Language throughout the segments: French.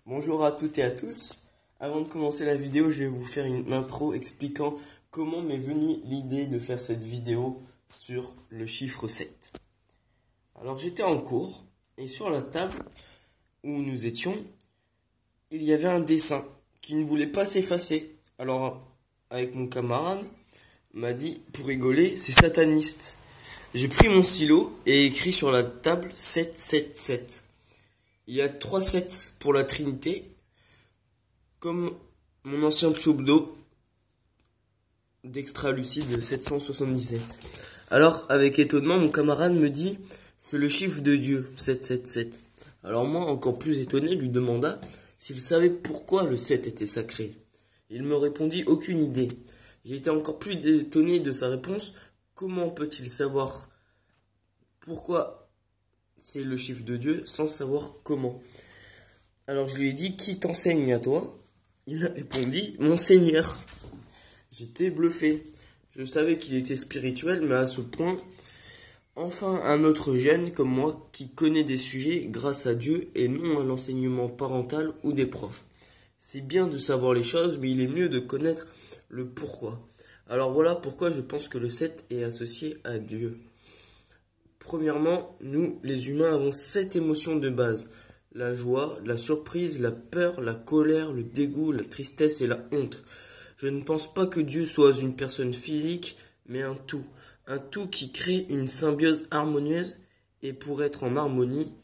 Bonjour à toutes et à tous. Avant de commencer la vidéo, je vais vous faire une intro expliquant comment m'est venue l'idée de faire cette vidéo sur le chiffre 7. Alors j'étais en cours et sur la table où nous étions, il y avait un dessin qui ne voulait pas s'effacer. Alors avec mon camarade, m'a dit pour rigoler, c'est sataniste. J'ai pris mon stylo et écrit sur la table 777. Il y a 3 7 pour la Trinité, comme mon ancien pseudo d'extra lucide 777. Alors, avec étonnement, mon camarade me dit, c'est le chiffre de Dieu, 777. Alors moi, encore plus étonné, lui demanda s'il savait pourquoi le 7 était sacré. Il me répondit aucune idée. J'ai été encore plus étonné de sa réponse. Comment peut-il savoir pourquoi c'est le chiffre de Dieu sans savoir comment? Alors je lui ai dit, qui t'enseigne à toi? Il a répondu, mon Seigneur. J'étais bluffé. Je savais qu'il était spirituel, mais à ce point, enfin un autre jeune comme moi qui connaît des sujets grâce à Dieu et non à l'enseignement parental ou des profs. C'est bien de savoir les choses, mais il est mieux de connaître le pourquoi. Alors voilà pourquoi je pense que le 7 est associé à Dieu. Premièrement, nous, les humains, avons 7 émotions de base. La joie, la surprise, la peur, la colère, le dégoût, la tristesse et la honte. Je ne pense pas que Dieu soit une personne physique, mais un tout. Un tout qui crée une symbiose harmonieuse. Et pour être en harmonie,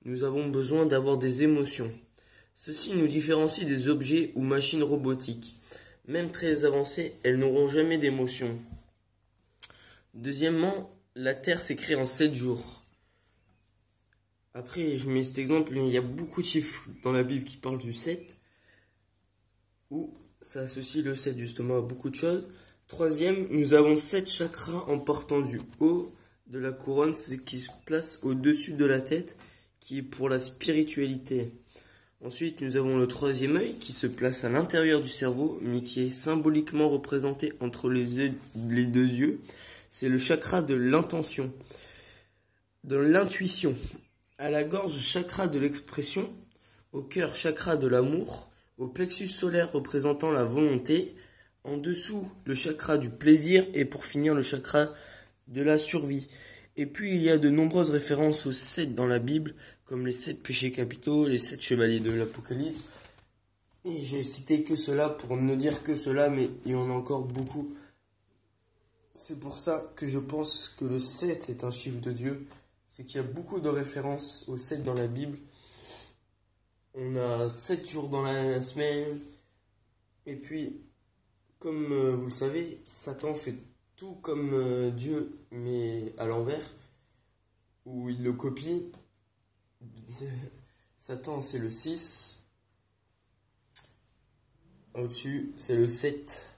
nous avons besoin d'avoir des émotions. Ceci nous différencie des objets ou machines robotiques. Même très avancées, elles n'auront jamais d'émotions. Deuxièmement, la Terre s'est créée en 7 jours. Après, je mets cet exemple, il y a beaucoup de chiffres dans la Bible qui parlent du 7, où ça associe le 7 justement à beaucoup de choses. Troisième, nous avons 7 chakras en partant du haut de la couronne, ce qui se place au-dessus de la tête, qui est pour la spiritualité. Ensuite, nous avons le troisième œil qui se place à l'intérieur du cerveau, mais qui est symboliquement représenté entre les deux yeux. C'est le chakra de l'intention, de l'intuition. À la gorge, chakra de l'expression. Au cœur, chakra de l'amour. Au plexus solaire représentant la volonté. En dessous, le chakra du plaisir. Et pour finir, le chakra de la survie. Et puis, il y a de nombreuses références aux 7 dans la Bible, comme les 7 péchés capitaux, les 7 chevaliers de l'Apocalypse. Et j'ai cité que cela pour ne dire que cela, mais il y en a encore beaucoup. C'est pour ça que je pense que le 7 est un chiffre de Dieu. C'est qu'il y a beaucoup de références au 7 dans la Bible. On a 7 jours dans la semaine. Et puis, comme vous le savez, Satan fait tout comme Dieu, mais à l'envers, où il le copie. Satan, c'est le 6. Au-dessus, c'est le 7.